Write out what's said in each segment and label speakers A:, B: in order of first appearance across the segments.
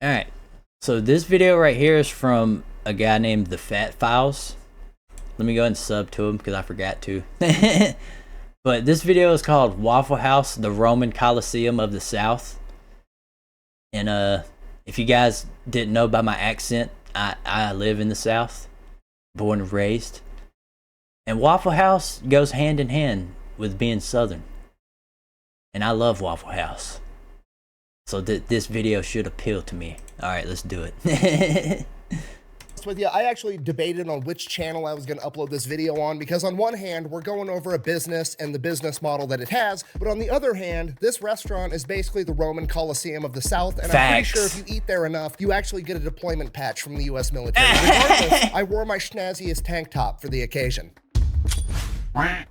A: Alright, so this video right here is from a guy named The Fat Files. Let me go ahead and sub to him because I forgot to. But this video is called Waffle House, the Roman Colosseum of the South. And if you guys didn't know by my accent, I live in the South, born and raised. And Waffle House goes hand in hand with being Southern. And I love Waffle House. So this video should appeal to me. Alright, let's do it.
B: With you, I actually debated on which channel I was going to upload this video on, because on one hand we're going over a business and the business model that it has, but on the other hand this restaurant is basically the Roman Colosseum of the South, and I'm pretty sure if you eat there enough you actually get a deployment patch from the US military. Regardless, I wore my schnazziest tank top for the occasion.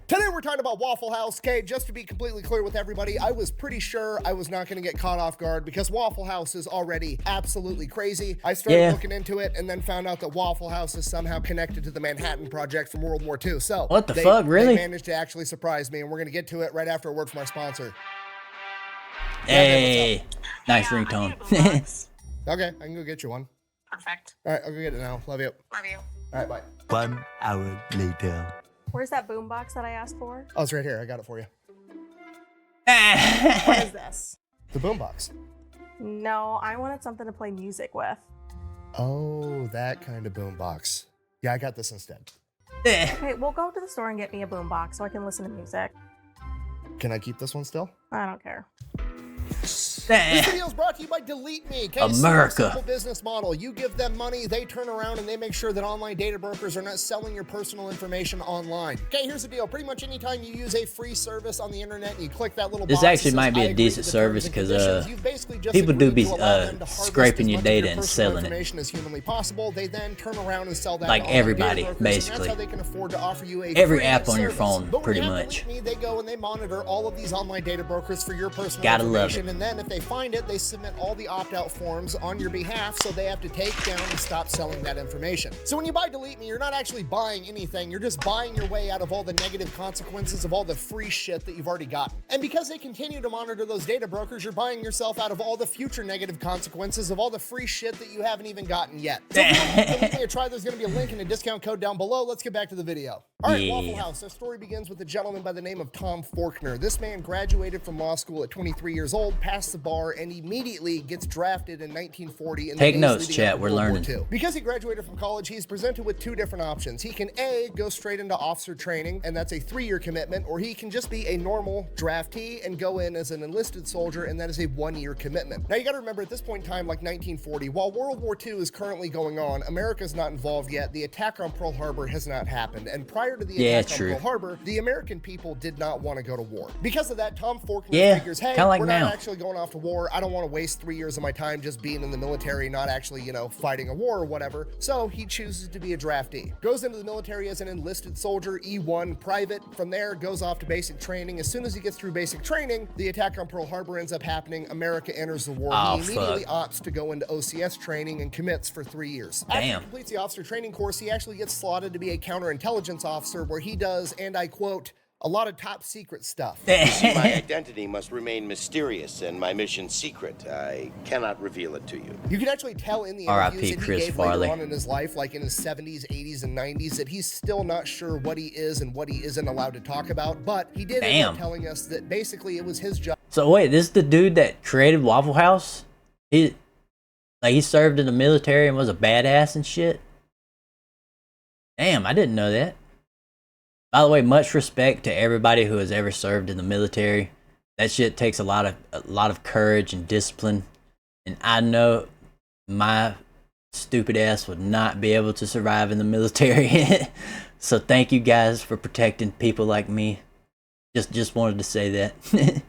B: Today we're talking about Waffle House. Okay, just to be completely clear with everybody, I was pretty sure I was not going to get caught off guard because Waffle House is already absolutely crazy. I started looking into it and then found out that Waffle House is somehow connected to the Manhattan Project from World War II. So
A: what the fuck, really?
B: They managed to actually surprise me, and we're going to get to it right after a word from our sponsor.
A: Hey, nice ringtone.
B: Okay, I can go get you one.
C: Perfect.
B: All right, I'll go get it now. Love you.
C: Love you.
B: All right, bye.
D: 1 hour later.
E: Where's that boombox that I asked for?
B: Oh, it's right here. I got it for you.
E: What is this?
B: The boombox.
E: No, I wanted something to play music with.
B: Oh, that kind of boombox. Yeah, I got this instead.
E: Hey, we'll go to the store and get me a boombox so I can listen to music.
B: Can I keep this one still?
E: I don't care.
B: This video is brought to you by Delete Me. Okay,
A: America.
B: Simple business model. You give them money, they turn around and they make sure that online data brokers are not selling your personal information online. Okay, here's the deal. Pretty much anytime you use a free service on the internet and you click that little box,
A: this actually might be a decent service because people do be scraping your data and selling it.
B: As humanly possible. They then turn around and sell that
A: like everybody, basically.
B: That's how they can afford to offer you a
A: every app on your phone, pretty much.
B: They go and they monitor all of these online data brokers for your personal
A: Gotta love
B: information,
A: it.
B: and then if they find it, they submit all the opt-out forms on your behalf, so they have to take down and stop selling that information. So when you buy Delete Me, you're not actually buying anything, you're just buying your way out of all the negative consequences of all the free shit that you've already gotten. And because they continue to monitor those data brokers, you're buying yourself out of all the future negative consequences of all the free shit that you haven't even gotten yet. So if you want to Delete Me a try, there's going to be a link and a discount code down below. Let's get back to the video. All right, Waffle House. Our story begins with a gentleman by the name of Tom Faulkner. This man graduated from law school at 23 years old, passed the bar, and immediately gets drafted in 1940. In
A: Take notes, chat. We're learning.
B: Because he graduated from college, he's presented with two different options. He can A, go straight into officer training, and that's a 3-year commitment, or he can just be a normal draftee and go in as an enlisted soldier, and that is a 1-year commitment. Now, you got to remember, at this point in time, like 1940, while World War II is currently going on, America's not involved yet. The attack on Pearl Harbor has not happened, and prior to the attack on Pearl Harbor, the American people did not want to go to war. Because of that, Tom Faulkner figures, hey, we're not actually going off to war. I don't want to waste 3 years of my time just being in the military, not actually, fighting a war or whatever. So he chooses to be a draftee. Goes into the military as an enlisted soldier, E1 private. From there, goes off to basic training. As soon as he gets through basic training, the attack on Pearl Harbor ends up happening. America enters the war. He immediately opts to go into OCS training and commits for 3 years. After he completes the officer training course, he actually gets slotted to be a counterintelligence officer, where he does, and I quote, a lot of top secret stuff.
F: My identity must remain mysterious and my mission secret. I cannot reveal it to you.
B: You can actually tell in the interviews that he gave later on in his life, like in his 70s, 80s, and 90s, that he's still not sure what he is and what he isn't allowed to talk about. But he did end up telling us that basically it was his job.
A: So wait, this is the dude that created Waffle House? He served in the military and was a badass and shit? Damn, I didn't know that. By the way, much respect to everybody who has ever served in the military. That shit takes a lot of courage and discipline. And I know my stupid ass would not be able to survive in the military. So thank you guys for protecting people like me. Just wanted to say that.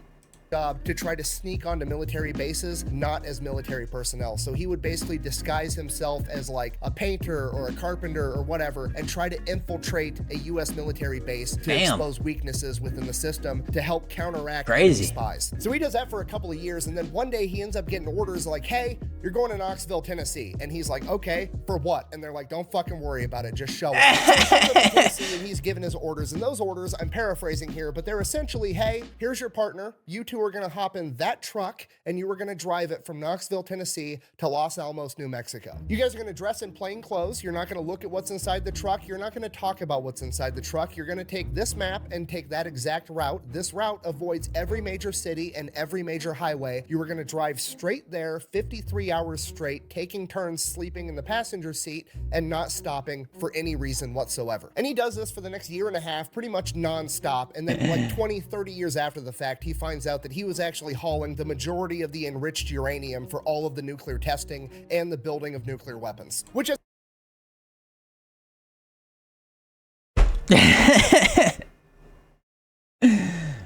B: To try to sneak onto military bases, not as military personnel. So he would basically disguise himself as like a painter or a carpenter or whatever, and try to infiltrate a US military base to expose weaknesses within the system to help counteract spies. So he does that for a couple of years, and then one day he ends up getting orders like, hey, you're going to Knoxville, Tennessee. And he's like, okay, for what? And they're like, don't fucking worry about it, just show up. So he shows up to Tennessee and he's given his orders. And those orders, I'm paraphrasing here, but they're essentially, hey, here's your partner. You two are gonna hop in that truck and you are gonna drive it from Knoxville, Tennessee to Los Alamos, New Mexico. You guys are gonna dress in plain clothes. You're not gonna look at what's inside the truck. You're not gonna talk about what's inside the truck. You're gonna take this map and take that exact route. This route avoids every major city and every major highway. You are gonna drive straight there, 53 hours straight, taking turns sleeping in the passenger seat and not stopping for any reason whatsoever. And he does this for the next year and a half, pretty much non-stop. And then like 20, 30 years after the fact, he finds out that he was actually hauling the majority of the enriched uranium for all of the nuclear testing and the building of nuclear weapons, which is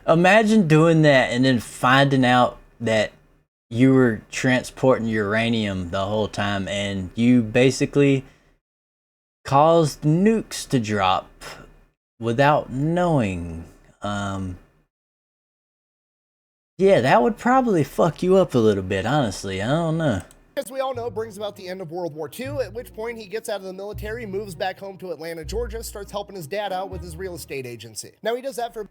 A: Imagine doing that and then finding out that you were transporting uranium the whole time and you basically caused nukes to drop without knowing. Yeah, that would probably fuck you up a little bit, honestly. I don't know.
B: as we all know, brings about the end of World War II, at which point he gets out of the military, moves back home to Atlanta, Georgia, starts helping his dad out with his real estate agency. Now he does that for...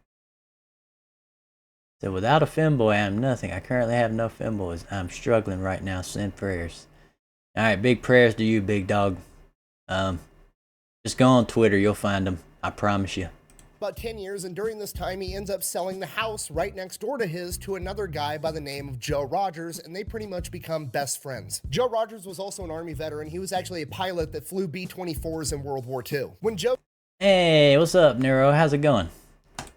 A: So without a femboy, I'm nothing. I currently have no femboys. I'm struggling right now. Send prayers. All right, big prayers to you, big dog. Just go on Twitter. You'll find them. I promise you.
B: About 10 years, and during this time, he ends up selling the house right next door to his to another guy by the name of Joe Rogers, and they pretty much become best friends. Joe Rogers was also an Army veteran. He was actually a pilot that flew B-24s in World War II. When Joe...
A: Hey, what's up, Neuro? How's it going?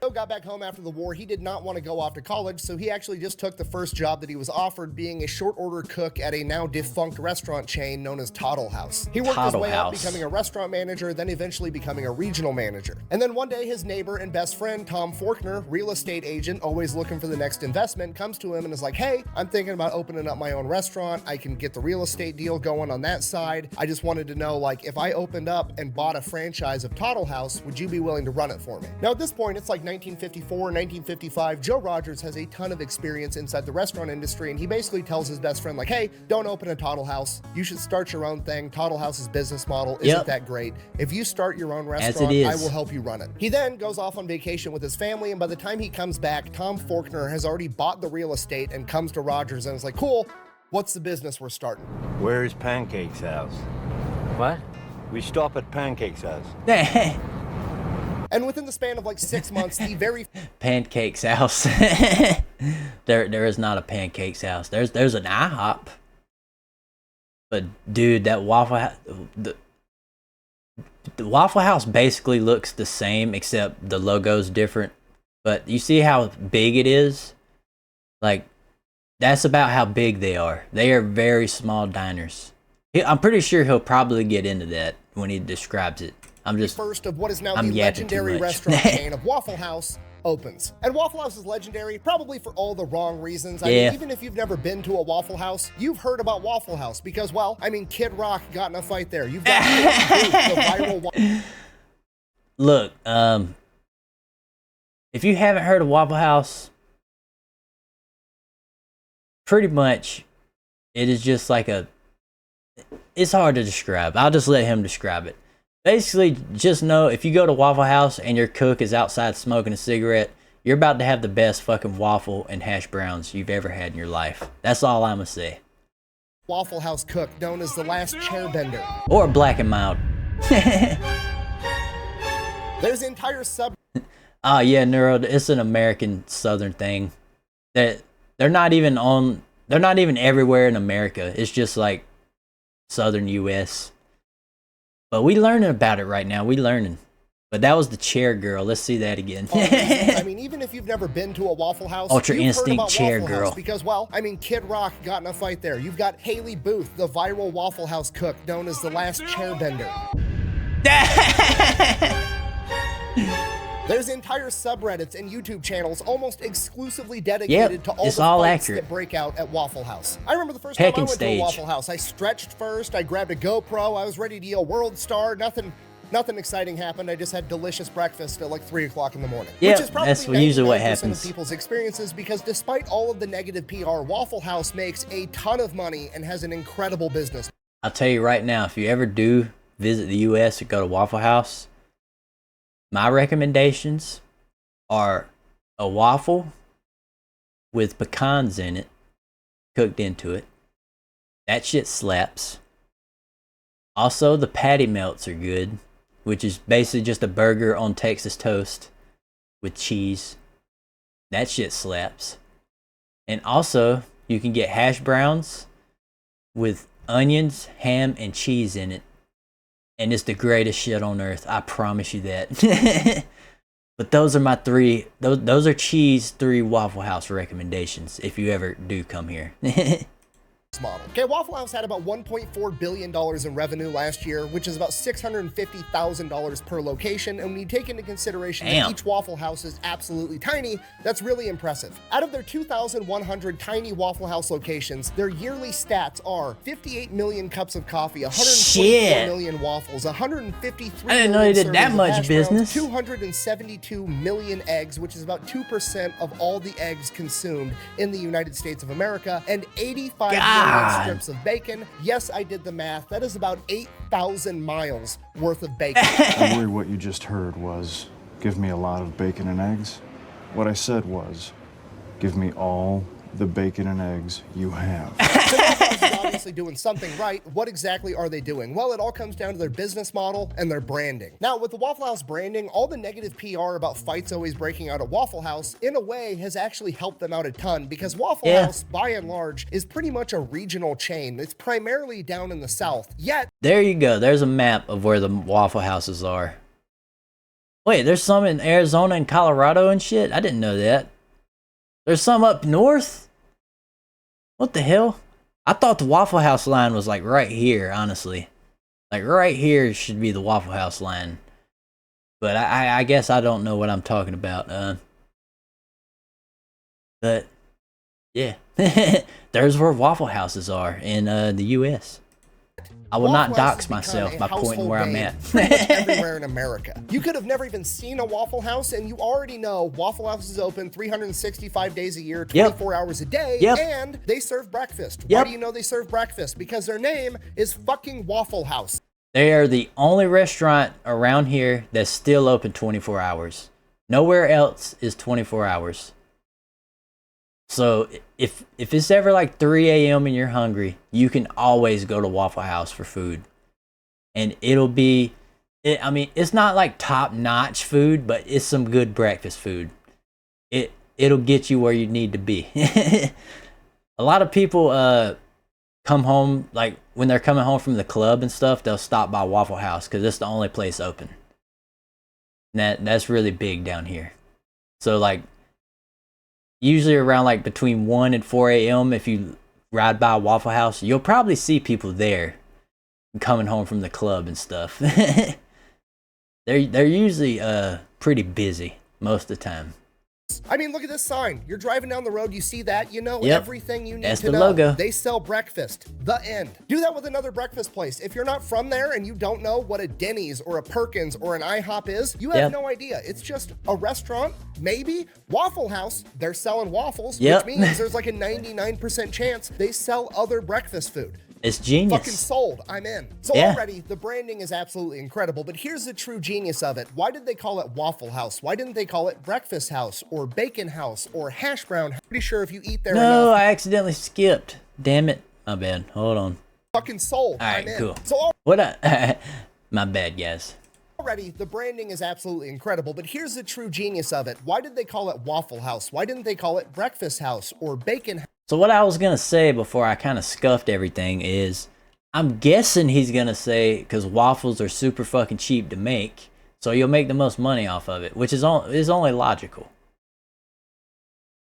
B: got back home after the war, he did not want to go off to college, so he actually just took the first job that he was offered, being a short order cook at a now defunct restaurant chain known as Toddle House. He worked his way up, becoming a restaurant manager, then eventually becoming a regional manager. And then one day, his neighbor and best friend, Tom Faulkner, real estate agent, always looking for the next investment, comes to him and is like, hey, I'm thinking about opening up my own restaurant. I can get the real estate deal going on that side. I just wanted to know, like, if I opened up and bought a franchise of Toddle House, would you be willing to run it for me? Now, at this point, it's like 1954, 1955. Joe Rogers has a ton of experience inside the restaurant industry, and he basically tells his best friend, like, hey, don't open a Toddle House. You should start your own thing. Toddle House's business model isn't that great. If you start your own restaurant, I will help you run it. He then goes off on vacation with his family, and by the time he comes back, Tom Faulkner has already bought the real estate and comes to Rogers and is like, cool, what's the business we're starting?
C: Where's Pancake's house?
A: What?
C: We stop at Pancake's house.
B: And within the span of like 6 months, the very
A: Pancake's house. there is not a Pancake's house. There's an IHOP. But dude, that the Waffle House basically looks the same, except the logo's different. But you see how big it is? Like, that's about how big they are. They are very small diners. I'm pretty sure he'll probably get into that when he describes it.
B: First of what is now the legendary restaurant chain of Waffle House opens. And Waffle House is legendary probably for all the wrong reasons. I mean, even if you've never been to a Waffle House, you've heard about Waffle House because, well, I mean, Kid Rock got in a fight there. You've got the viral...
A: Look, if you haven't heard of Waffle House, pretty much it is just like it's hard to describe. I'll just let him describe it. Basically, just know if you go to Waffle House and your cook is outside smoking a cigarette, you're about to have the best fucking waffle and hash browns you've ever had in your life. That's all I'm gonna say.
B: Waffle House cook known as the last chairbender.
A: Or black and mild.
B: There's an entire sub...
A: Oh yeah, Neuro, it's an American Southern thing. They're not even everywhere in America. It's just like Southern US. But we learning about it right now. We learning. But that was the chair girl. Let's see that again.
B: I mean, even if you've never been to a Waffle House,
A: Ultra
B: you've
A: Instinct
B: heard about
A: chair
B: Waffle
A: girl.
B: House because, well, I mean, Kid Rock got in a fight there. You've got Haley Booth, the viral Waffle House cook known as the last chairbender. There's entire subreddits and YouTube channels almost exclusively dedicated to all the fights that break out at Waffle House. I remember the first time I went to a Waffle House, I stretched first, I grabbed a GoPro, I was ready to yell World Star, nothing Nothing exciting happened. I just had delicious breakfast at like 3 o'clock in the morning.
A: Yep,
B: which is probably
A: that's usually what
B: 99%
A: happens.
B: of people's experiences, because despite all of the negative PR, Waffle House makes a ton of money and has an incredible business.
A: I'll tell you right now, if you ever do visit the US or go to Waffle House, my recommendations are a waffle with pecans in it, cooked into it. That shit slaps. Also, the patty melts are good, which is basically just a burger on Texas toast with cheese. That shit slaps. And also, you can get hash browns with onions, ham, and cheese in it. And it's the greatest shit on earth. I promise you that. But those are my three, those are cheese 3 Waffle House recommendations if you ever do come here.
B: Model. Okay, Waffle House had about $1.4 billion in revenue last year, which is about $650,000 per location. And when you take into consideration that each Waffle House is absolutely tiny, that's really impressive. Out of their 2,100 tiny Waffle House locations, their yearly stats are 58 million cups of coffee, 124 million waffles, 153
A: I didn't know they did that much business.
B: 272 million eggs, which is about 2% of all the eggs consumed in the United States of America, and 85 million strips of bacon. Yes, I did the math. That is about 8,000 miles worth of bacon.
G: I worry what you just heard was, give me a lot of bacon and eggs. What I said was, give me all the bacon and eggs you have.
B: So Waffle House is obviously doing something right. What exactly are they doing? Well, it all comes down to their business model and their branding. Now, with the Waffle House branding, all the negative PR about fights always breaking out at Waffle House, in a way, has actually helped them out a ton, because Waffle House, by and large, is pretty much a regional chain. It's primarily down in the South. Yet,
A: there you go. There's a map of where the Waffle Houses are. Wait, there's some in Arizona and Colorado and shit? I didn't know that. There's some up north? What the hell? I thought the Waffle House line was like right here, honestly. Like right here should be the Waffle House line. But I guess I don't know what I'm talking about. But yeah, there's where Waffle Houses are in the US. I will not dox myself by pointing where I'm at.
B: Pretty much everywhere in America. You could have never even seen a Waffle House, and you already know Waffle House is open 365 days a year, 24 hours a day, and they serve breakfast. Why do you know they serve breakfast? Because their name is fucking Waffle House.
A: They are the only restaurant around here that's still open 24 hours. Nowhere else is 24 hours. So if it's ever like 3 a.m. and you're hungry, you can always go to Waffle House for food. And it'll be, I mean, it's not like top-notch food, but it's some good breakfast food. It'll get you where you need to be. A lot of people come home, like when they're coming home from the club and stuff, they'll stop by Waffle House because it's the only place open. And that's really big down here. So like, usually around like between 1 and 4 a.m. if you ride by Waffle House, you'll probably see people there coming home from the club and stuff. They're usually pretty busy most of the time.
B: I mean, look at this sign. You're driving down the road, you see that, you know everything you need
A: That's
B: to
A: the
B: know.
A: logo.
B: They sell breakfast. The end. Do that with another breakfast place. If you're not from there and you don't know what a Denny's or a Perkins or an IHOP is, you have no idea. It's just a restaurant, maybe. Waffle House, they're selling waffles, which means there's like a 99% chance they sell other breakfast food.
A: It's genius.
B: Fucking sold. I'm in. So already, the branding is absolutely incredible, but here's the true genius of it. Why did they call it Waffle House? Why didn't they call it Breakfast House or Bacon House or Hash Brown? Pretty sure if you eat there
A: No,
B: enough,
A: I accidentally skipped. Damn it. My bad. Hold on.
B: fucking sold.
A: All right,
B: I'm in.
A: cool.
B: So
A: My bad, guys.
B: already, the branding is absolutely incredible, but here's the true genius of it. Why did they call it Waffle House? Why didn't they call it Breakfast House or Bacon House?
A: So what I was going to say before I kind of scuffed everything is, I'm guessing he's going to say, because waffles are super fucking cheap to make, so you'll make the most money off of it, which is only logical.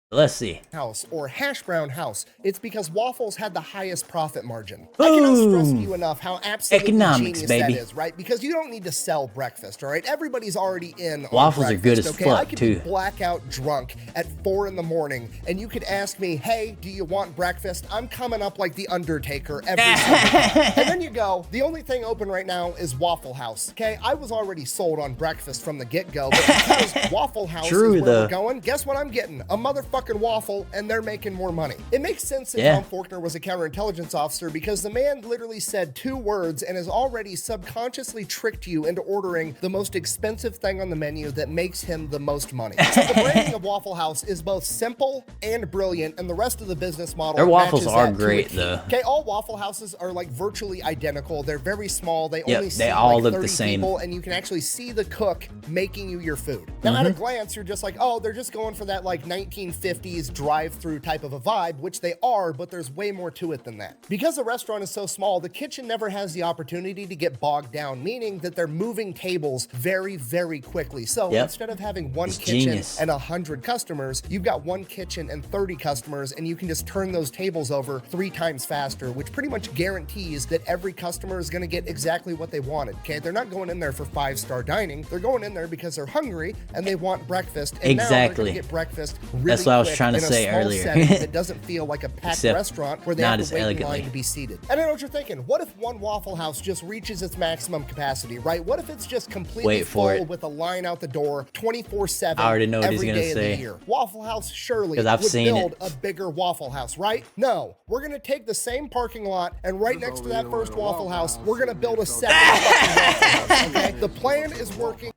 A: Let's see.
B: House or hash brown house, it's because waffles had the highest profit margin. I cannot stress to you enough how absolutely
A: Economics,
B: genius
A: baby.
B: that is, right? Because you don't need to sell breakfast, all right? Everybody's already in on
A: Waffles are
B: breakfast,
A: good as
B: okay?
A: fuck,
B: I could
A: too.
B: be blackout drunk at 4 in the morning, and you could ask me, hey, do you want breakfast? I'm coming up like the Undertaker every single time. And then you go, the only thing open right now is Waffle House, okay? I was already sold on breakfast from the get-go, but because Waffle House
A: True,
B: is where
A: though.
B: we're going, guess what I'm getting? A motherfucking waffle, and they're making more money. It makes sense that
A: Yeah.
B: Tom Faulkner was a counterintelligence officer because the man literally said 2 words and has already subconsciously tricked you into ordering the most expensive thing on the menu that makes him the most money. So the branding of Waffle House is both simple and brilliant, and the rest of the business model
A: Their waffles
B: matches
A: are
B: that to a
A: great,
B: T.
A: though.
B: Okay, all Waffle Houses are like virtually identical. They're very small. They
A: Yep,
B: only
A: they
B: seat
A: all
B: like
A: look the
B: 30
A: same.
B: people, and you can actually see the cook making you your food. Now, at a glance, you're just like, oh, they're just going for that like 1950s drive-through type of a vibe, which they are, but there's way more to it than that. Because the restaurant is so small, the kitchen never has the opportunity to get bogged down, meaning that they're moving tables very, very quickly. So
A: Yep.
B: instead of having one
A: It's
B: kitchen
A: genius.
B: and 100 customers, you've got one kitchen and 30 customers, and you can just turn those tables over 3 times faster, which pretty much guarantees that every customer is gonna get exactly what they wanted, okay? They're not going in there for 5-star dining. They're going in there because they're hungry and they want breakfast, and now they're
A: Exactly.
B: gonna get breakfast really
A: That's what I was
B: quick
A: trying to
B: in a
A: say
B: small
A: earlier.
B: setting that doesn't feel like a packed
A: Except
B: restaurant where they
A: not
B: have
A: as
B: to wait in
A: elegantly.
B: line to be seated. And I know what you're thinking. What if one Waffle House just reaches its maximum capacity, right? What if it's just completely
A: Wait for
B: full
A: it.
B: with a line out the door 24/7
A: I already know what he's
B: every
A: gonna
B: day of the
A: say.
B: year? Waffle House surely
A: 'Cause I've
B: would
A: seen
B: build
A: it.
B: a bigger Waffle House, right? No, we're gonna take the same parking lot, and right next to that first Waffle House, we're gonna build a second fucking Waffle House, okay? The plan is working.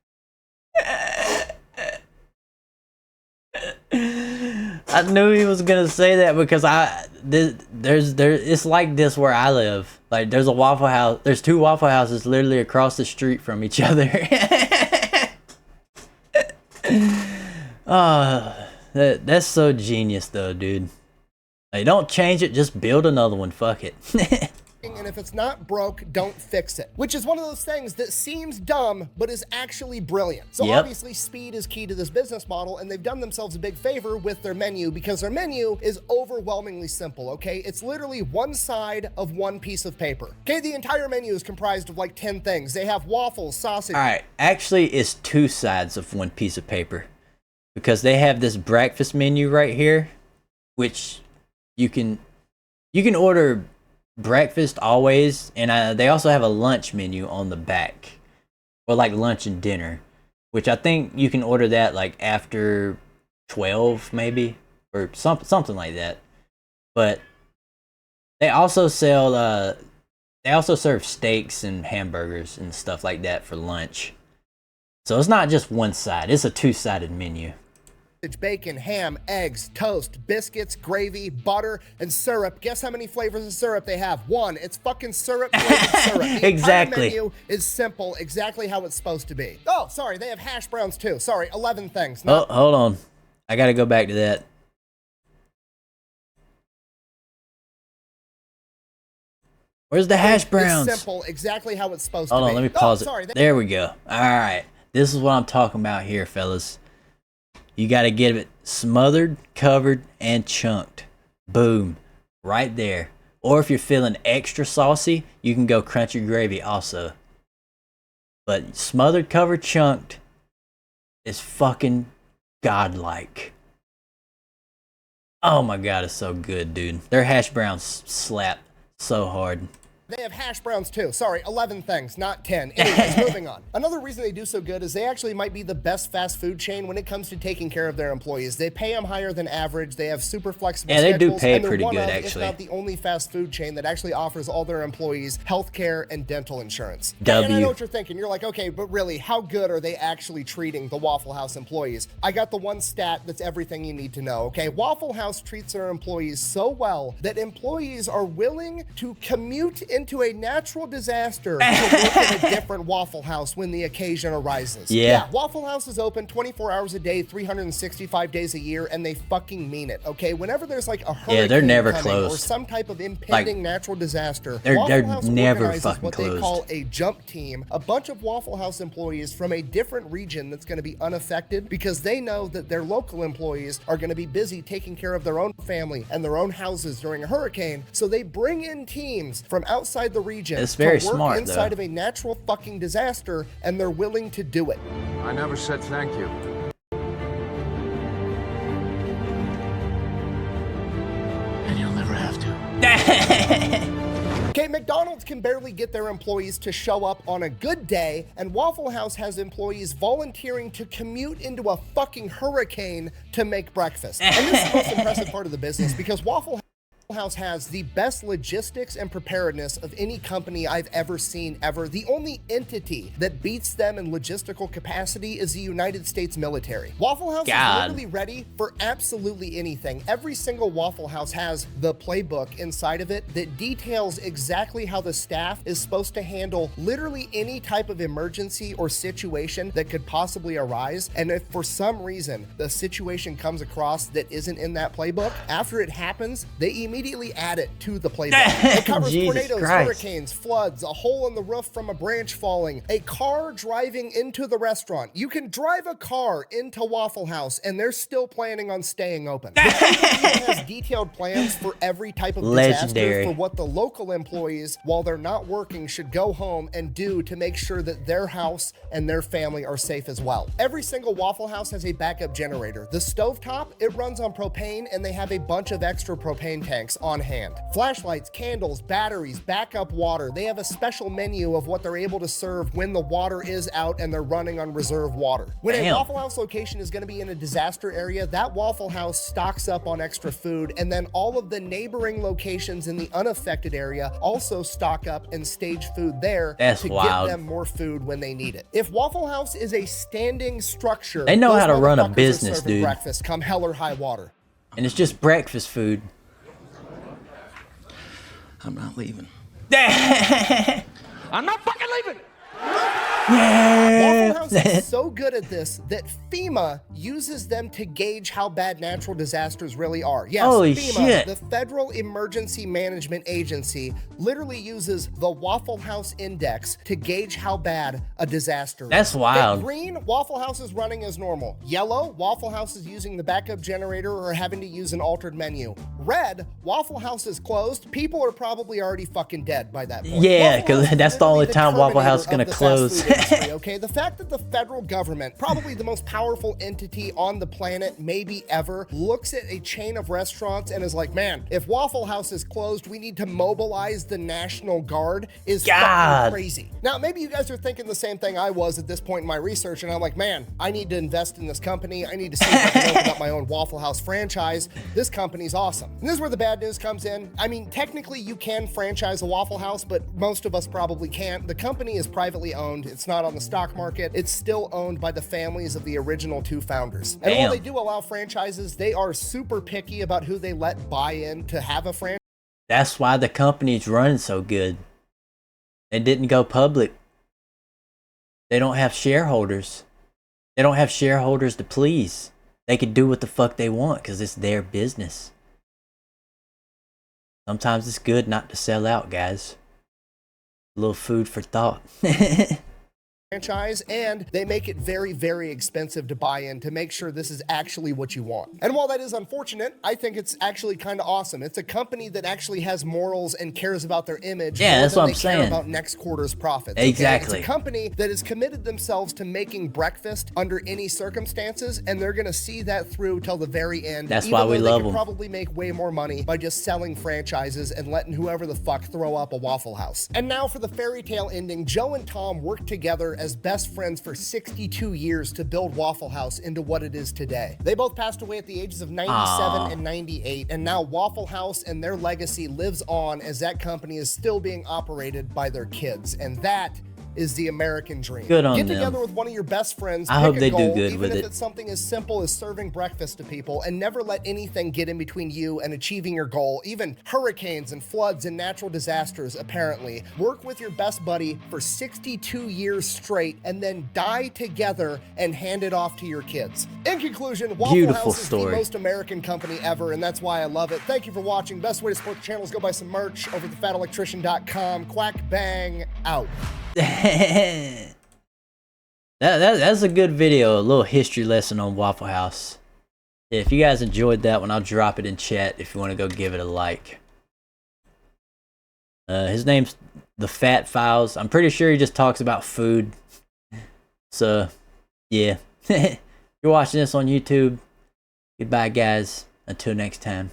A: I knew he was gonna say that because it's like this where I live. Like there's a Waffle House. There's 2 Waffle Houses literally across the street from each other. That's so genius though, dude. Like, don't change it, just build another one. Fuck it.
B: And if it's not broke, don't fix it. Which is one of those things that seems dumb, but is actually brilliant. So
A: Yep.
B: obviously speed is key to this business model, and they've done themselves a big favor with their menu because their menu is overwhelmingly simple, okay? It's literally one side of one piece of paper. Okay, the entire menu is comprised of like 10 things. They have waffles, sausage.
A: All right, actually, it's 2 sides of one piece of paper because they have this breakfast menu right here, which you can order breakfast always, and they also have a lunch menu on the back, or like lunch and dinner, which I think you can order that like after 12 maybe, or something like that. But they also sell they also serve steaks and hamburgers and stuff like that for lunch. So it's not just one side, it's a 2-sided menu.
B: Bacon, ham, eggs, toast, biscuits, gravy, butter, and syrup. Guess how many flavors of syrup they have? 1. It's fucking syrup flavored syrup. The
A: Exactly.
B: entire menu is simple, exactly how it's supposed to be. Oh, sorry, they have hash browns too. Sorry, 11 things.
A: Oh, hold on. I gotta go back to that. Where's the hash browns?
B: It's simple, exactly how it's supposed
A: Hold
B: to
A: on,
B: be.
A: let me pause
B: oh, sorry,
A: it. There we go. Alright. This is what I'm talking about here, fellas. You gotta get it smothered, covered, and chunked. Boom. Right there. Or if you're feeling extra saucy, you can go crunchy gravy also. But smothered, covered, chunked is fucking godlike. Oh my god, it's so good, dude. Their hash browns slap so hard.
B: They have hash browns too. Sorry, 11 things, not 10. Anyways, moving on. Another reason they do so good is they actually might be the best fast food chain when it comes to taking care of their employees. They pay them higher than average. They have super flexible
A: Yeah, they do
B: schedules,
A: pay
B: and they're
A: pretty
B: one
A: good,
B: of,
A: actually.
B: if not the only fast food chain that actually offers all their employees healthcare and dental insurance.
A: W.
B: And I know what you're thinking. You're like, okay, but really, how good are they actually treating the Waffle House employees? I got the one stat that's everything you need to know, okay? Waffle House treats their employees so well that employees are willing to commute into into a natural disaster to work at a different Waffle House when the occasion arises.
A: Yeah.
B: Waffle House is open 24 hours a day, 365 days a year, and they fucking mean it, okay? Whenever there's like a hurricane
A: they're never
B: coming
A: closed.
B: or some type of impending natural disaster,
A: they're
B: Waffle House
A: never
B: organizes
A: fucking
B: what
A: closed.
B: they call a jump team, a bunch of Waffle House employees from a different region that's going to be unaffected because they know that their local employees are going to be busy taking care of their own family and their own houses during a hurricane, so they bring in teams from outside the region
A: It's very
B: to work
A: smart,
B: inside
A: though.
B: of a natural fucking disaster, and they're willing to do it.
H: I never said thank you. And you'll never have to.
B: Okay, McDonald's can barely get their employees to show up on a good day, and Waffle House has employees volunteering to commute into a fucking hurricane to make breakfast. And this is the most impressive part of the business because Waffle House has the best logistics and preparedness of any company I've ever seen ever. The only entity that beats them in logistical capacity is the United States military. Waffle House is literally ready for absolutely anything. Every single Waffle House has the playbook inside of it that details exactly how the staff is supposed to handle literally any type of emergency or situation that could possibly arise. And if for some reason the situation comes across that isn't in that playbook, after it happens, they immediately add it to the playbook. It covers tornadoes, hurricanes, floods, a hole in the roof from a branch falling, a car driving into the restaurant. You can drive a car into Waffle House and they're still planning on staying open. The playbook has detailed plans for every type of disaster for what the local employees, while they're not working, should go home and do to make sure that their house and their family are safe as well. Every single Waffle House has a backup generator. The stovetop, it runs on propane, and they have a bunch of extra propane tanks on hand. Flashlights, candles, batteries, backup water. They have a special menu of what they're able to serve when the water is out and they're running on reserve water. When a Waffle House location is going to be in a disaster area, that Waffle House stocks up on extra food, and then all of the neighboring locations in the unaffected area also stock up and stage food there to get them more food when they need it. If Waffle House is a standing structure,
A: they know how to run a business, dude.
B: Breakfast come hell or high water.
A: And it's just breakfast food.
H: I'm not leaving.
C: I'm not fucking leaving!
B: Waffle House is so good at this that FEMA uses them to gauge how bad natural disasters really are. Yes,
A: Holy
B: FEMA,
A: shit.
B: the Federal Emergency Management Agency, literally uses the Waffle House Index to gauge how bad a disaster is.
A: That's wild.
B: If green, Waffle House is running as normal. Yellow, Waffle House is using the backup generator or having to use an altered menu. Red, Waffle House is closed. People are probably already fucking dead by that point.
A: Yeah, because that's the only time Waffle House is going to close.
B: Okay, the fact that the federal government, probably the most powerful entity on the planet, maybe ever, looks at a chain of restaurants and is like, man, if Waffle House is closed, we need to mobilize the National Guard is fucking crazy. Now, maybe you guys are thinking the same thing I was at this point in my research, and I'm like, man, I need to invest in this company. I need to see if I can open up my own Waffle House franchise. This company's awesome. And this is where the bad news comes in. I mean, technically you can franchise a Waffle House, but most of us probably can't. The company is privately owned. It's not on the stock market. It's still owned by the families of the original two founders. And while they do allow franchises, they are super picky about who they let buy in to have a franchise.
A: That's why the company's running so good. They didn't go public. They don't have shareholders. They don't have shareholders to please. They can do what the fuck they want because it's their business. Sometimes it's good not to sell out, guys. A little food for thought.
B: Franchise, and they make it very, very expensive to buy in to make sure this is actually what you want. And while that is unfortunate, I think it's actually kind of awesome. It's a company that actually has morals and cares about their image.
A: Yeah, that's what I'm
B: saying.
A: saying.
B: About next quarter's profits.
A: Exactly.
B: Okay? It's a company that has committed themselves to making breakfast under any circumstances, and they're gonna see that through till the very end.
A: That's why we love them.
B: Probably make way more money by just selling franchises and letting whoever the fuck throw up a Waffle House. And now for the fairy tale ending, Joe and Tom worked together as best friends for 62 years to build Waffle House into what it is today. They both passed away at the ages of 97 and 98, and now Waffle House and their legacy lives on as that company is still being operated by their kids. And that is the American dream.
A: Good on
B: Get
A: them.
B: together with one of your best friends.
A: I hope
B: pick a
A: they do
B: goal,
A: good
B: even
A: with
B: if
A: it.
B: it's something as simple as serving breakfast to people, and never let anything get in between you and achieving your goal. Even hurricanes and floods and natural disasters, apparently. Work with your best buddy for 62 years straight, and then die together and hand it off to your kids. In conclusion, Waffle
A: Beautiful
B: House is
A: story.
B: the most American company ever, and that's why I love it. Thank you for watching. Best way to support the channel is go buy some merch over at thefatelectrician.com. Quack bang out.
A: That's a good video, a little history lesson on Waffle House. If you guys enjoyed that one, I'll drop it in chat if you want to go give it a like. His name's The Fat Files. I'm pretty sure he just talks about food. So, yeah. If you're watching this on YouTube, goodbye guys. Until next time.